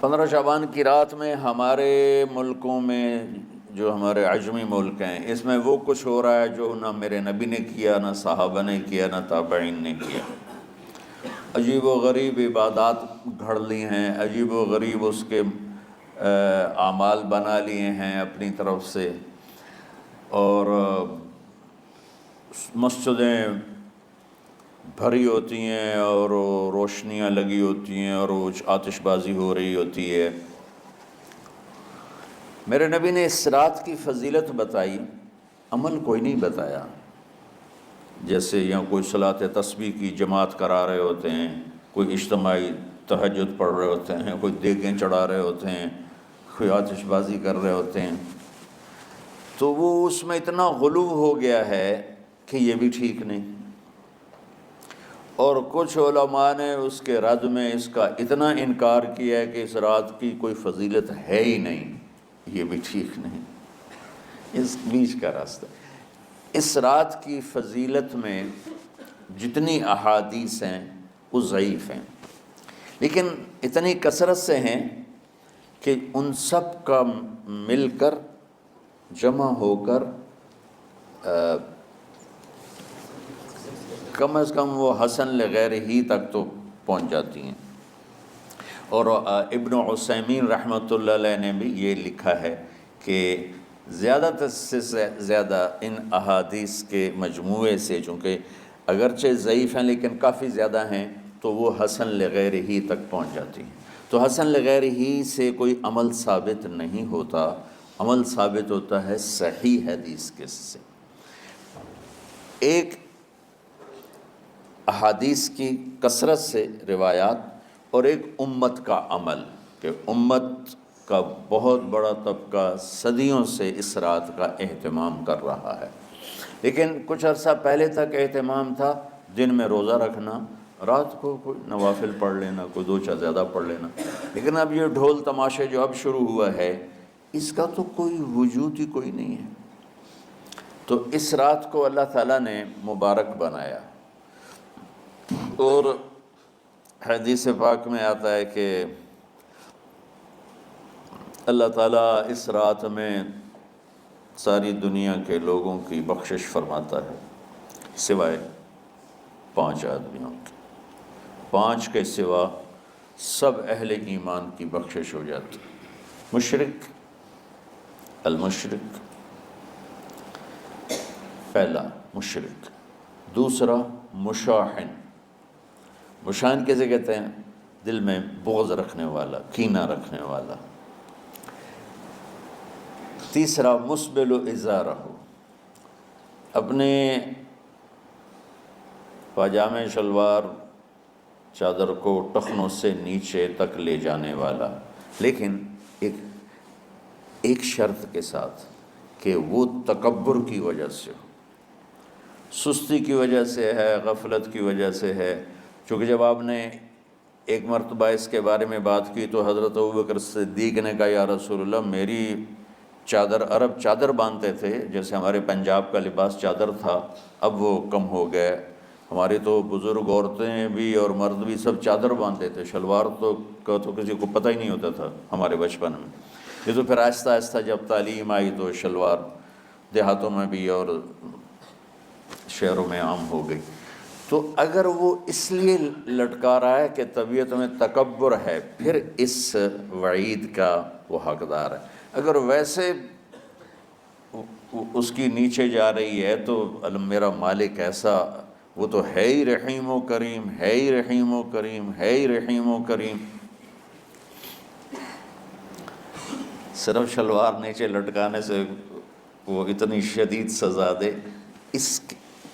15 شعبان کی رات میں ہمارے ملکوں میں، جو ہمارے عجمی ملک ہیں، اس میں وہ کچھ ہو رہا ہے جو نہ میرے نبی نے کیا، نہ صحابہ نے کیا، نہ تابعین نے کیا۔ عجیب و غریب عبادات گھڑ لی ہیں، عجیب و غریب اس کے اعمال بنا لیے ہیں اپنی طرف سے، اور مسجدیں بھری ہوتی ہیں اور روشنیاں لگی ہوتی ہیں اور آتش بازی ہو رہی ہوتی ہے۔ میرے نبی نے اس رات کی فضیلت بتائی، عمل کوئی نہیں بتایا۔ جیسے یہاں کوئی صلاۃ تسبیح کی جماعت کرا رہے ہوتے ہیں، کوئی اجتماعی تہجد پڑھ رہے ہوتے ہیں، کوئی دیگیں چڑھا رہے ہوتے ہیں، کوئی آتش بازی کر رہے ہوتے ہیں، تو وہ اس میں اتنا غلو ہو گیا ہے کہ یہ بھی ٹھیک نہیں۔ اور کچھ علماء نے اس کے رد میں اس کا اتنا انکار کیا ہے کہ اس رات کی کوئی فضیلت ہے ہی نہیں، یہ بھی ٹھیک نہیں۔ اس بیچ کا راستہ، اس رات کی فضیلت میں جتنی احادیث ہیں وہ ضعیف ہیں، لیکن اتنی کثرت سے ہیں کہ ان سب کا مل کر جمع ہو کر کم از کم وہ حسن لغیر ہی تک تو پہنچ جاتی ہیں۔ اور ابن عثیمین رحمۃ اللہ علیہ نے بھی یہ لکھا ہے کہ زیادہ سے زیادہ ان احادیث کے مجموعے سے، چونکہ اگرچہ ضعیف ہیں لیکن کافی زیادہ ہیں، تو وہ حسن لغیر ہی تک پہنچ جاتی ہیں۔ تو حسن لغیر ہی سے کوئی عمل ثابت نہیں ہوتا، عمل ثابت ہوتا ہے صحیح حدیث کے سے۔ ایک احادیث کی کثرت سے روایات، اور ایک امت کا عمل، کہ امت کا بہت بڑا طبقہ صدیوں سے اس رات کا اہتمام کر رہا ہے، لیکن کچھ عرصہ پہلے تک اہتمام تھا دن میں روزہ رکھنا، رات کو کوئی نوافل پڑھ لینا، کوئی دو چار زیادہ پڑھ لینا، لیکن اب یہ ڈھول تماشے جو اب شروع ہوا ہے اس کا تو کوئی وجود ہی کوئی نہیں ہے۔ تو اس رات کو اللہ تعالیٰ نے مبارک بنایا، اور حدیث پاک میں آتا ہے کہ اللہ تعالیٰ اس رات میں ساری دنیا کے لوگوں کی بخشش فرماتا ہے سوائے 5 آدمیوں کی، 5 کے سوا سب اہل ایمان کی بخشش ہو جاتی۔ مشرک، المشرک، پہلا مشرک، دوسرا مشاحن، مشاحن کیسے کہتے ہیں؟ دل میں بغض رکھنے والا، کینہ رکھنے والا۔ تیسرا مسبل ازارہ، اپنے پاجامے شلوار چادر کو ٹخنوں سے نیچے تک لے جانے والا، لیکن ایک شرط کے ساتھ کہ وہ تکبر کی وجہ سے ہو، سستی کی وجہ سے ہے، غفلت کی وجہ سے ہے۔ چونکہ جب آپ نے ایک مرتبہ اس کے بارے میں بات کی تو حضرت ابوبکر صدیق نے کہا یا رسول اللہ، میری چادر، عرب چادر باندھتے تھے جیسے ہمارے پنجاب کا لباس چادر تھا، اب وہ کم ہو گئے، ہماری تو بزرگ عورتیں بھی اور مرد بھی سب چادر باندھتے تھے، شلوار تو کسی کو پتہ ہی نہیں ہوتا تھا ہمارے بچپن میں۔ یہ تو پھر آہستہ آہستہ جب تعلیم آئی تو شلوار دیہاتوں میں بھی اور شہروں میں عام ہو گئی۔ تو اگر وہ اس لیے لٹکا رہا ہے کہ طبیعت میں تکبر ہے، پھر اس وعید کا وہ حقدار ہے۔ اگر ویسے اس کی نیچے جا رہی ہے تو میرا مالک ایسا، وہ تو ہے ہی رحیم و کریم، ہے ہی رحیم و کریم، ہے ہی رحیم و کریم، صرف شلوار نیچے لٹکانے سے وہ اتنی شدید سزا دے،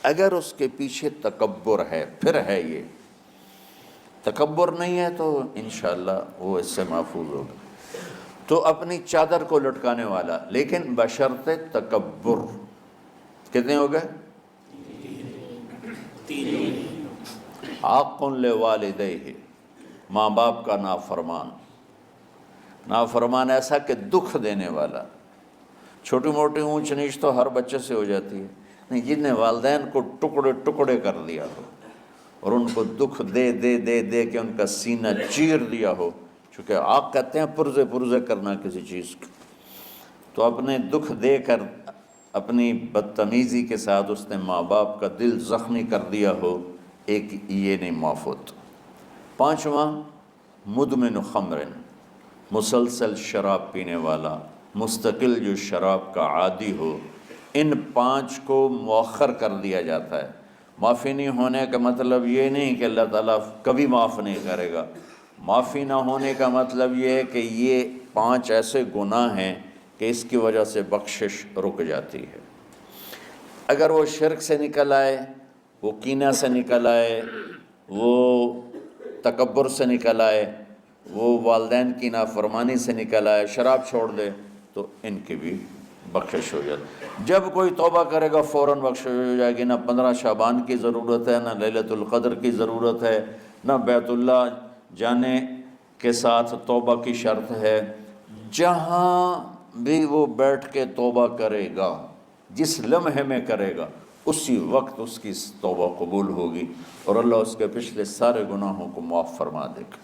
اگر اس کے پیچھے تکبر ہے پھر ہے۔ یہ تکبر نہیں ہے تو انشاءاللہ وہ اس سے محفوظ ہوگا۔ تو اپنی چادر کو لٹکانے والا، لیکن بشرط تکبر۔ کتنے ہو گئے؟ حق لوالدیہ، ماں باپ کا نافرمان، نافرمان ایسا کہ دکھ دینے والا۔ چھوٹی موٹی اونچ نیچ تو ہر بچے سے ہو جاتی ہے، نہیں، جن نے والدین کو ٹکڑے ٹکڑے کر دیا ہو اور ان کو دکھ دے دے دے دے کے ان کا سینہ چیر دیا ہو، چونکہ آگ کہتے ہیں پرزے پرزے کرنا کسی چیز کو، تو اپنے دکھ دے کر اپنی بدتمیزی کے ساتھ اس نے ماں باپ کا دل زخمی کر دیا ہو، ایک یہ نہیں معاف ہوتا۔ پانچواں، مدمن خمر، مسلسل شراب پینے والا، مستقل جو شراب کا عادی ہو، ان پانچ کو مؤخر کر دیا جاتا ہے۔ معافی نہیں ہونے کا مطلب یہ نہیں کہ اللہ تعالیٰ کبھی معاف نہیں کرے گا، معافی نہ ہونے کا مطلب یہ ہے کہ یہ پانچ ایسے گناہ ہیں کہ اس کی وجہ سے بخشش رک جاتی ہے۔ اگر وہ شرک سے نکل آئے، وہ کینہ سے نکل آئے، وہ تکبر سے نکل آئے، وہ والدین کی نافرمانی سے نکل آئے، شراب چھوڑ دے، تو ان کی بھی بخشش ہو جاتی۔ جب کوئی توبہ کرے گا فوراً بخشش ہو جائے گی۔ نہ 15 شعبان کی ضرورت ہے، نہ لیلۃ القدر کی ضرورت ہے، نہ بیت اللہ جانے کے ساتھ توبہ کی شرط ہے۔ جہاں بھی وہ بیٹھ کے توبہ کرے گا، جس لمحے میں کرے گا، اسی وقت اس کی توبہ قبول ہوگی اور اللہ اس کے پچھلے سارے گناہوں کو معاف فرما دے گا۔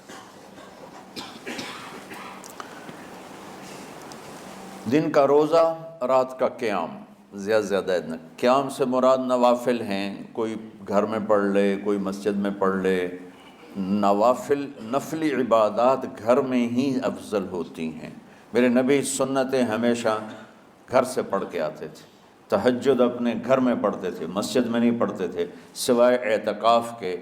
دن کا روزہ، رات کا قیام، زیادہ قیام سے مراد نوافل ہیں، کوئی گھر میں پڑھ لے، کوئی مسجد میں پڑھ لے۔ نوافل، نفلی عبادات گھر میں ہی افضل ہوتی ہیں۔ میرے نبی سنتیں ہمیشہ گھر سے پڑھ کے آتے تھے، تہجد اپنے گھر میں پڑھتے تھے، مسجد میں نہیں پڑھتے تھے، سوائے اعتکاف کے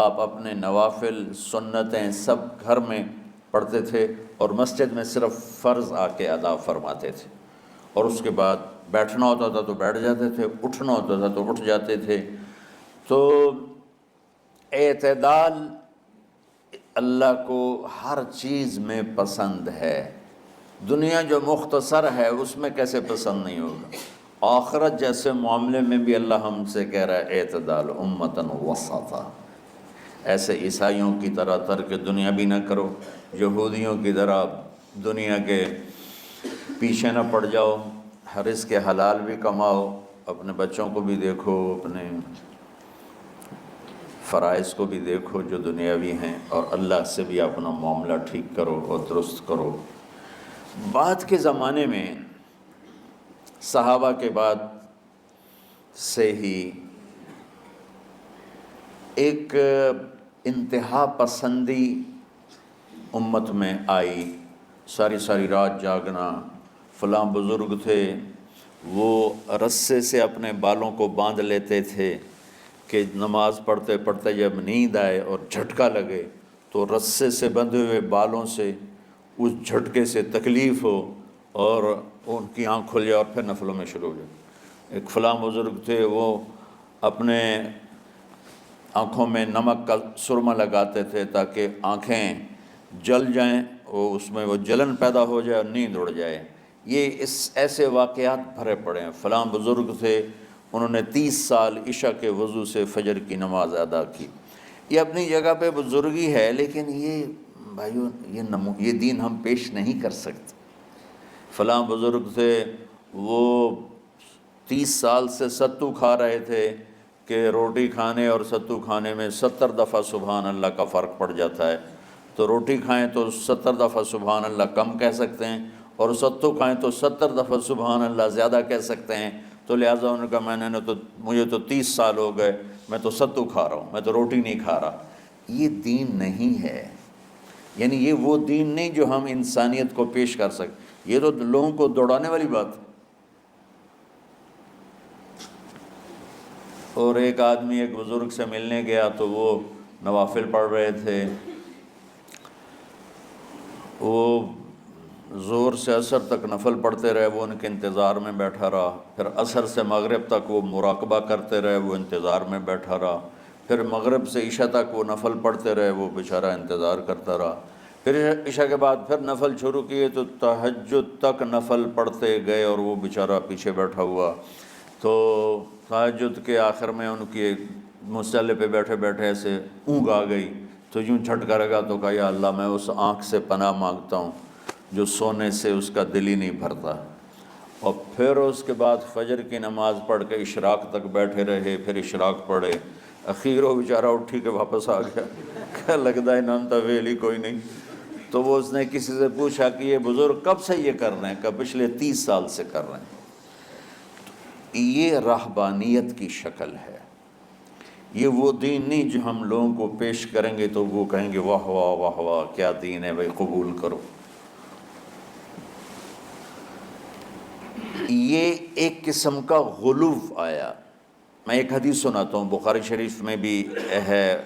آپ اپنے نوافل سنتیں سب گھر میں پڑھتے تھے، اور مسجد میں صرف فرض آ کے ادا فرماتے تھے، اور اس کے بعد بیٹھنا ہوتا تھا تو بیٹھ جاتے تھے، اٹھنا ہوتا تھا تو اٹھ جاتے تھے۔ تو اعتدال اللہ کو ہر چیز میں پسند ہے۔ دنیا جو مختصر ہے اس میں کیسے پسند نہیں ہوگا؟ آخرت جیسے معاملے میں بھی اللہ ہم سے کہہ رہا ہے اعتدال، امتاً وسطا۔ ایسے عیسائیوں کی طرح ترک دنیا بھی نہ کرو، یہودیوں کی طرح دنیا کے پیچھے نہ پڑ جاؤ، رزق کے حلال بھی کماؤ، اپنے بچوں کو بھی دیکھو، اپنے فرائض کو بھی دیکھو جو دنیاوی ہیں، اور اللہ سے بھی اپنا معاملہ ٹھیک کرو اور درست کرو۔ بعد کے زمانے میں صحابہ کے بعد سے ہی ایک انتہا پسندی امت میں آئی، ساری رات جاگنا۔ فلاں بزرگ تھے، وہ رسے سے اپنے بالوں کو باندھ لیتے تھے کہ نماز پڑھتے پڑھتے جب نیند آئے اور جھٹکا لگے تو رسے سے بندھے ہوئے بالوں سے اس جھٹکے سے تکلیف ہو اور ان کی آنکھ کھل جائے اور پھر نفلوں میں شروع ہو جائے۔ ایک فلاں بزرگ تھے، وہ اپنے آنکھوں میں نمک کا سرما لگاتے تھے تاکہ آنکھیں جل جائیں، اس میں وہ جلن پیدا ہو جائے اور نیند اڑ جائے۔ یہ ایسے واقعات بھرے پڑے ہیں۔ فلاں بزرگ تھے، انہوں نے 30 سال عشاء کے وضو سے فجر کی نماز ادا کی۔ یہ اپنی جگہ پہ بزرگی ہے، لیکن یہ بھائیو یہ دین ہم پیش نہیں کر سکتے۔ فلاں بزرگ تھے، وہ 30 سال سے ستو کھا رہے تھے کہ روٹی کھانے اور ستو کھانے میں 70 دفعہ سبحان اللہ کا فرق پڑ جاتا ہے، تو روٹی کھائیں تو 70 دفعہ سبحان اللہ کم کہہ سکتے ہیں، اور ستو کھائیں تو 70 دفعہ سبحان اللہ زیادہ کہہ سکتے ہیں۔ تو لہٰذا انہوں نے کہا مجھے تو 30 سال ہو گئے، میں تو ستو کھا رہا ہوں، میں تو روٹی نہیں کھا رہا۔ یہ دین نہیں ہے، یعنی یہ وہ دین نہیں جو ہم انسانیت کو پیش کر سکتے۔ یہ تو لوگوں کو دوڑانے والی بات ہے۔ اور ایک آدمی ایک بزرگ سے ملنے گیا تو وہ نوافل پڑھ رہے تھے، وہ ظہر سے عصر تک نفل پڑھتے رہے، وہ ان کے انتظار میں بیٹھا رہا۔ پھر عصر سے مغرب تک وہ مراقبہ کرتے رہے، وہ انتظار میں بیٹھا رہا۔ پھر مغرب سے عشاء تک وہ نفل پڑھتے رہے، وہ بیچارہ انتظار کرتا رہا۔ پھر عشاء کے بعد پھر نفل شروع کیے تو تہجد تک نفل پڑھتے گئے اور وہ بیچارہ پیچھے بیٹھا ہوا۔ تو تہجد کے آخر میں ان کی مصلی پہ بیٹھے بیٹھے ایسے اونگ آ گئی، تو یوں جھٹکا لگا تو کہا یا اللہ میں اس آنکھ سے پناہ مانگتا ہوں جو سونے سے اس کا دل ہی نہیں بھرتا۔ اور پھر اس کے بعد فجر کی نماز پڑھ کے اشراق تک بیٹھے رہے، پھر اشراق پڑھے، اخیر وہ بیچارہ اٹھی کے واپس آ گیا کہ لگتا ہے نام تا ویل ہی کوئی نہیں، تو وہ اس نے کسی سے پوچھا کہ یہ بزرگ کب سے یہ کر رہے ہیں؟ کہ پچھلے 30 سال سے کر رہے ہیں۔ یہ رہبانیت کی شکل ہے، یہ وہ دین نہیں جو ہم لوگوں کو پیش کریں گے تو وہ کہیں گے واہ واہ واہ واہ کیا دین ہے بھائی، قبول کرو۔ یہ ایک قسم کا غلو آیا۔ میں ایک حدیث سناتا ہوں، بخاری شریف میں بھی ہے،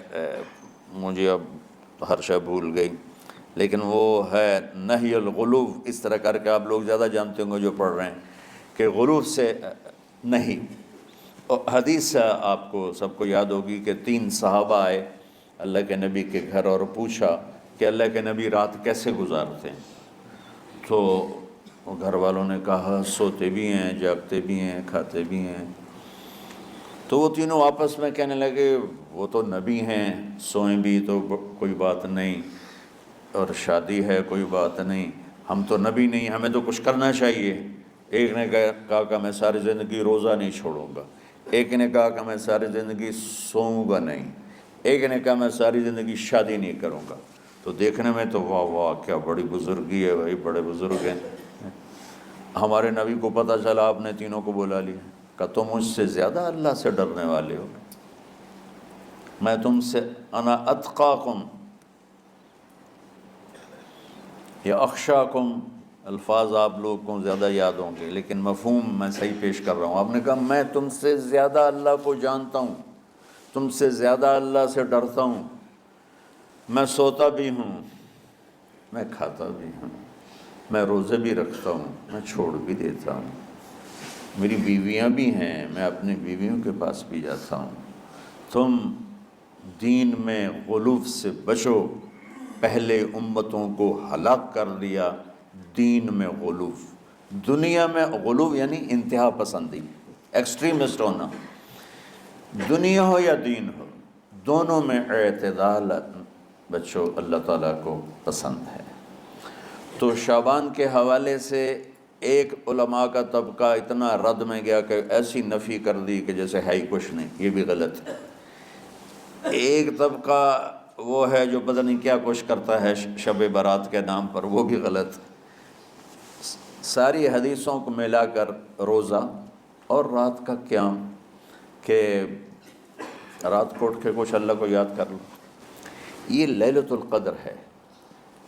مجھے اب ہر شے بھول گئی، لیکن وہ ہے نہی الغلو، اس طرح کر کے آپ لوگ زیادہ جانتے ہوں گے جو پڑھ رہے ہیں، کہ غلو سے نہیں۔ حدیث آپ کو سب کو یاد ہوگی کہ 3 صحابہ آئے اللہ کے نبی کے گھر اور پوچھا کہ اللہ کے نبی رات کیسے گزارتے ہیں؟ تو گھر والوں نے کہا سوتے بھی ہیں، جاگتے بھی ہیں، کھاتے بھی ہیں۔ تو وہ تینوں آپس میں کہنے لگے وہ تو نبی ہیں، سوئیں بھی تو کوئی بات نہیں، اور شادی ہے کوئی بات نہیں، ہم تو نبی نہیں، ہمیں تو کچھ کرنا چاہیے۔ ایک نے کہا کہ میں ساری زندگی روزہ نہیں چھوڑوں گا، ایک نے کہا کہ میں ساری زندگی سوؤں گا نہیں، ایک نے کہا میں ساری زندگی شادی نہیں کروں گا۔ تو دیکھنے میں تو واہ واہ کیا بڑی بزرگی ہے بھائی، بڑے بزرگ ہیں۔ ہمارے نبی کو پتہ چلا آپ نے تینوں کو بلا لیا، کہ تم مجھ سے زیادہ اللہ سے ڈرنے والے ہو، میں تم سے انا اتقاکم یا اخشاکم، الفاظ آپ لوگوں کو زیادہ یاد ہوں گے لیکن مفہوم میں صحیح پیش کر رہا ہوں۔ آپ نے کہا میں تم سے زیادہ اللہ کو جانتا ہوں، تم سے زیادہ اللہ سے ڈرتا ہوں، میں سوتا بھی ہوں، میں کھاتا بھی ہوں، میں روزے بھی رکھتا ہوں، میں چھوڑ بھی دیتا ہوں، میری بیویاں بھی ہیں، میں اپنی بیویوں کے پاس بھی جاتا ہوں۔ تم دین میں غلو سے بچو، پہلے امتوں کو ہلاک کر دیا دین میں غلو۔ دنیا میں غلو یعنی انتہا پسندی، ایکسٹریمسٹ ہونا، دنیا ہو یا دین ہو، دونوں میں اعتدال بچو، اللہ تعالیٰ کو پسند ہے۔ تو شعبان کے حوالے سے ایک علماء کا طبقہ اتنا رد میں گیا کہ ایسی نفی کر دی کہ جیسے ہے ہی کچھ نہیں، یہ بھی غلط ہے۔ ایک طبقہ وہ ہے جو پتہ نہیں کیا کچھ کرتا ہے شب برات کے نام پر، وہ بھی غلط۔ ساری حدیثوں کو ملا کر روزہ اور رات کا قیام، کہ رات کو اٹھ کے کچھ اللہ کو یاد کر لو، یہ لیلۃ القدر ہے۔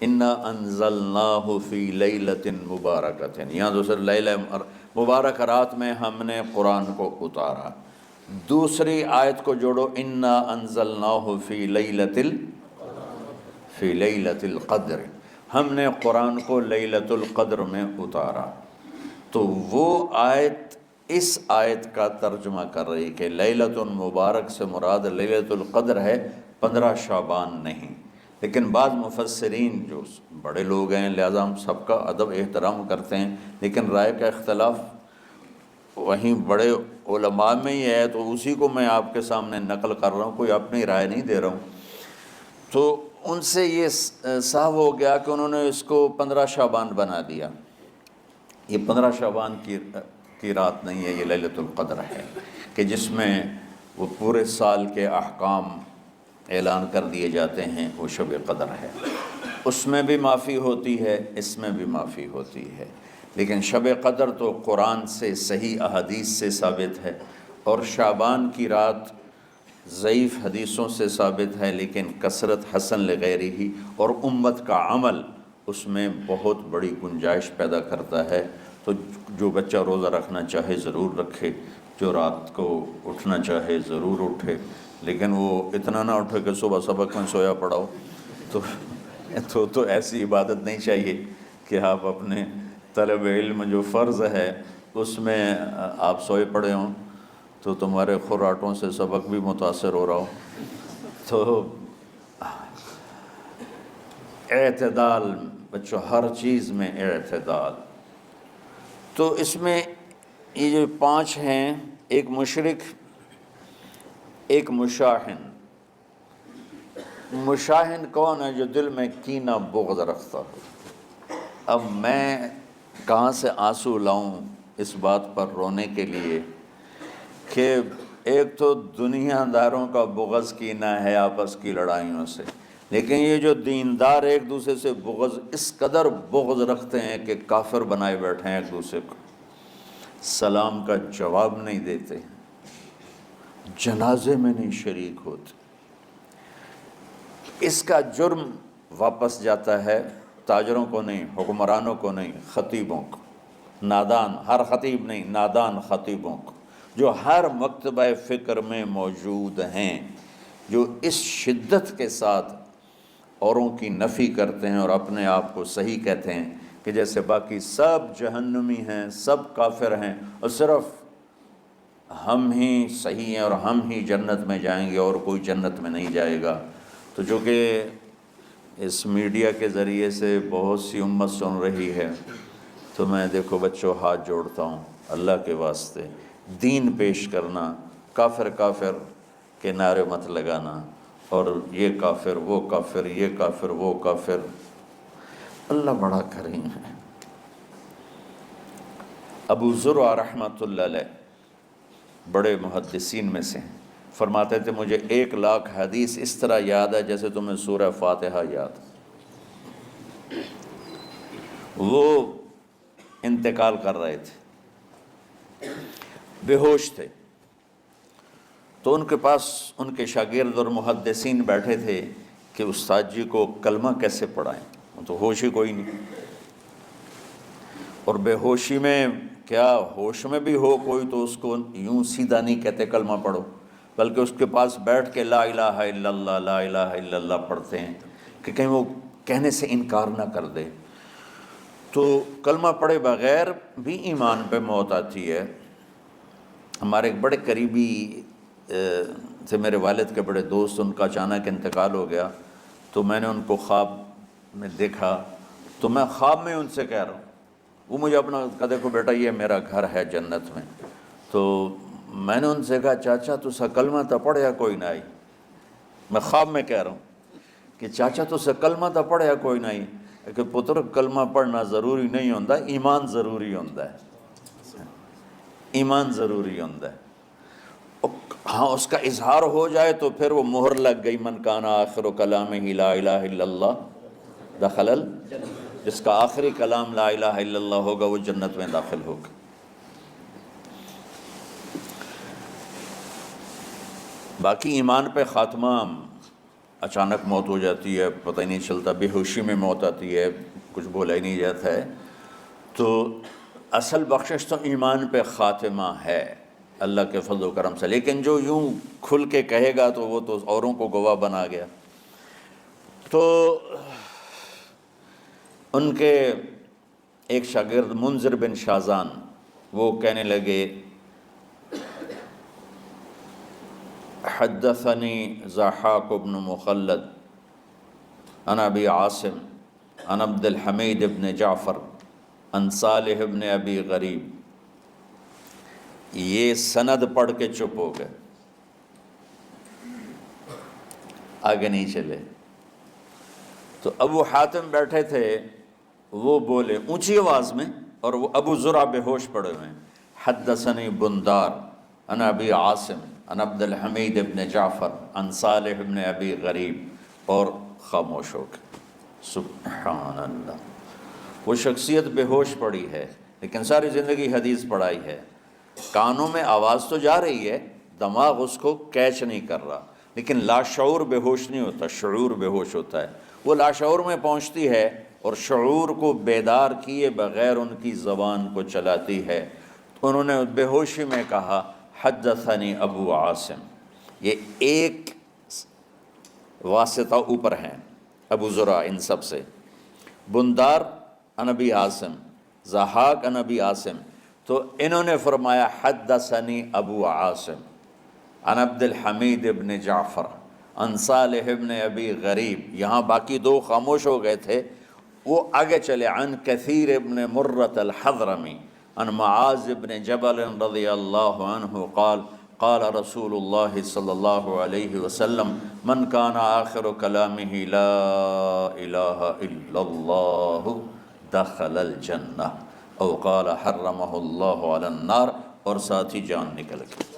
انا انزلناہ فی لیلۃ مبارکۃ، یہاں دوسرے لیلہ مبارک رات میں ہم نے قرآن کو اتارا۔ دوسری آیت کو جوڑو، انا انزلناہ فی لیلۃ القدر، ہم نے قرآن کو لیلۃ القدر میں اتارا۔ تو وہ آیت اس آیت کا ترجمہ کر رہی کہ لیلۃ مبارک سے مراد لیلۃ القدر ہے، 15 شعبان نہیں۔ لیکن بعض مفسرین جو بڑے لوگ ہیں، لہذا ہم سب کا ادب احترام کرتے ہیں، لیکن رائے کا اختلاف وہیں بڑے علماء میں ہی ہے، تو اسی کو میں آپ کے سامنے نقل کر رہا ہوں، کوئی اپنی رائے نہیں دے رہا ہوں۔ تو ان سے یہ صاف ہو گیا کہ انہوں نے اس کو 15 شعبان بنا دیا۔ یہ 15 شعبان کی رات نہیں ہے، یہ لیلۃ القدر ہے، کہ جس میں وہ پورے سال کے احکام اعلان کر دیے جاتے ہیں، وہ شب قدر ہے۔ اس میں بھی معافی ہوتی ہے، اس میں بھی معافی ہوتی ہے، لیکن شب قدر تو قرآن سے صحیح احادیث سے ثابت ہے، اور شعبان کی رات ضعیف حدیثوں سے ثابت ہے، لیکن کثرت حسن لغیرہ ہی اور امت کا عمل اس میں بہت بڑی گنجائش پیدا کرتا ہے۔ تو جو بچہ روزہ رکھنا چاہے ضرور رکھے، جو رات کو اٹھنا چاہے ضرور اٹھے، لیکن وہ اتنا نہ اٹھے کہ صبح سبق میں سویا پڑا ہو۔ تو ایسی عبادت نہیں چاہیے کہ آپ اپنے طلب علم جو فرض ہے اس میں آپ سوئے پڑے ہوں، تو تمہارے خوراٹوں سے سبق بھی متاثر ہو رہا ہو۔ تو اعتدال بچوں، ہر چیز میں اعتدال۔ تو اس میں یہ جو 5 ہیں، ایک مشرک، ایک مشاحن۔ مشاحن کون ہے؟ جو دل میں کینہ بغض رکھتا ہو۔ اب میں کہاں سے آنسو لاؤں اس بات پر رونے کے لیے کہ ایک تو دنیا داروں کا بغض کینہ ہے آپس کی لڑائیوں سے، لیکن یہ جو دیندار ایک دوسرے سے بغض، اس قدر بغض رکھتے ہیں کہ کافر بنائے بیٹھے ہیں ایک دوسرے کو، سلام کا جواب نہیں دیتے، جنازے میں نہیں شریک ہوتے، اس کا جرم واپس جاتا ہے تاجروں کو نہیں، حکمرانوں کو نہیں، خطیبوں کو، نادان، ہر خطیب نہیں، نادان خطیبوں کو، جو ہر مکتبہ فکر میں موجود ہیں، جو اس شدت کے ساتھ اوروں کی نفی کرتے ہیں اور اپنے آپ کو صحیح کہتے ہیں کہ جیسے باقی سب جہنمی ہیں، سب کافر ہیں، اور صرف ہم ہی صحیح ہیں اور ہم ہی جنت میں جائیں گے اور کوئی جنت میں نہیں جائے گا۔ تو جو کہ اس میڈیا کے ذریعے سے بہت سی امت سن رہی ہے، تو میں دیکھو بچوں ہاتھ جوڑتا ہوں اللہ کے واسطے، دین پیش کرنا، کافر کافر کے نعرے مت لگانا، اور یہ کافر وہ کافر، یہ کافر وہ کافر، اللہ بڑا کریم ہے۔ ابو زرع رحمۃ اللہ علیہ بڑے محدثین میں سے ہیں، فرماتے تھے مجھے 1,00,000 حدیث اس طرح یاد ہے جیسے تمہیں سورہ فاتحہ یاد۔ وہ انتقال کر رہے تھے، بے ہوش تھے، تو ان کے پاس ان کے شاگرد اور محدثین بیٹھے تھے کہ استاد جی کو کلمہ کیسے پڑھائیں، وہ تو ہوش ہی کوئی نہیں، اور بے ہوشی میں کیا ہوش میں بھی ہو کوئی تو اس کو یوں سیدھا نہیں کہتے کلمہ پڑھو، بلکہ اس کے پاس بیٹھ کے لا الہ الا اللہ لا الہ الا اللہ پڑھتے ہیں کہ کہیں وہ کہنے سے انکار نہ کر دے۔ تو کلمہ پڑھے بغیر بھی ایمان پہ موت آتی ہے۔ ہمارے ایک بڑے قریبی تھے، میرے والد کے بڑے دوست، ان کا اچانک انتقال ہو گیا، تو میں نے ان کو خواب میں دیکھا، تو میں خواب میں ان سے کہہ رہا ہوں، وہ مجھے اپنا کہا دیکھو بیٹا یہ میرا گھر ہے جنت میں، تو میں نے ان سے کہا چاچا تسا کلمہ تا پڑھیا کوئی نہ آئی، میں خواب میں کہہ رہا ہوں کہ چاچا تسا کلمہ تا پڑھیا کوئی نہ آئی، کہ پتر کلمہ پڑھنا ضروری نہیں ہوتا، ایمان ضروری ہوتا ہے، ایمان ضروری ہوتا ہے، ہاں اس کا اظہار ہو جائے تو پھر وہ مہر لگ گئی، من کان آخر کلامہ لا الہ الا اللہ دخل جس کا آخری کلام لا الہ الا اللہ ہوگا وہ جنت میں داخل ہوگا۔ باقی ایمان پہ خاتمہ اچانک موت ہو جاتی ہے، پتہ ہی نہیں چلتا، بے ہوشی میں موت آتی ہے، کچھ بولا ہی نہیں جاتا ہے، تو اصل بخشش تو ایمان پہ خاتمہ ہے اللہ کے فضل و کرم سے، لیکن جو یوں کھل کے کہے گا تو وہ تو اوروں کو گواہ بنا گیا۔ تو ان کے ایک شاگرد منذر بن شازان وہ کہنے لگے حدثنی ضحاک بن مخلد عن ابی عاصم عن عبد الحمید بن جعفر عن صالح بن ابی غریب، یہ سند پڑھ کے چپ ہو گئے، آگے نہیں چلے۔ تو ابو حاتم بیٹھے تھے، وہ بولے اونچی آواز میں، اور وہ ابو زرع بے ہوش پڑے ہوئے ہیں، حدثنی بندار عن ابی عاصم عن عبد الحمید بن جعفر عن صالح بن ابی غریب، اور خاموش ہو گئے۔ سبحان اللہ، وہ شخصیت بے ہوش پڑی ہے لیکن ساری زندگی حدیث پڑھائی ہے، کانوں میں آواز تو جا رہی ہے، دماغ اس کو کیچ نہیں کر رہا، لیکن لاشعور بے ہوش نہیں ہوتا، شعور بے ہوش ہوتا ہے، وہ لاشعور میں پہنچتی ہے اور شعور کو بیدار کیے بغیر ان کی زبان کو چلاتی ہے۔ تو انہوں نے بے ہوشی میں کہا حدثنی ابو عاصم، یہ ایک واسطہ اوپر ہیں ابو زرع ان سب سے، بندار عن ابی عاصم، ضحاک عن ابی عاصم، تو انہوں نے فرمایا حدثنی ابو عاصم عن عبد الحمید ابن جعفر عن صالح ابن ابی غریب، یہاں باقی دو خاموش ہو گئے تھے، وہ آگے چلے، عن کثیر ابن مرۃ الحضرمی عن معاذ ابن جبل رضی اللہ عنہ قال قال رسول اللہ صلی اللہ علیہ وسلم من کان آخر کلامہ لا الہ الا اللہ دخل الجنہ او قال حرمہ اللہ علی النار، اور ساتھ ہی جان نکل گئی۔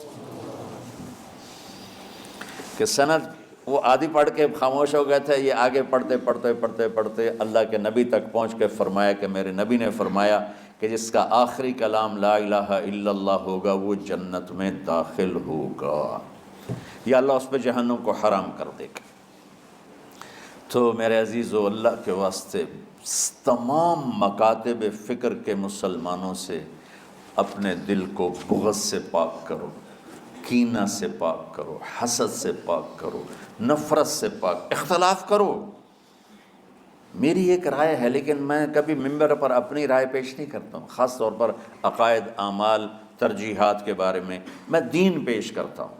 کہ سند وہ آدھی پڑھ کے خاموش ہو گئے تھے، یہ آگے پڑھتے پڑھتے پڑھتے پڑھتے اللہ کے نبی تک پہنچ کے فرمایا کہ میرے نبی نے فرمایا کہ جس کا آخری کلام لا الہ الا اللہ ہوگا وہ جنت میں داخل ہوگا، یا اللہ اس پہ جہنم کو حرام کر دے گا۔ تو میرے عزیزو، اللہ کے واسطے تمام مکاتب فکر کے مسلمانوں سے اپنے دل کو بغض سے پاک کرو، کینہ سے پاک کرو، حسد سے پاک کرو، نفرت سے پاک، اختلاف کرو۔ میری ایک رائے ہے، لیکن میں کبھی ممبر پر اپنی رائے پیش نہیں کرتا ہوں، خاص طور پر عقائد، اعمال، ترجیحات کے بارے میں دین پیش کرتا ہوں۔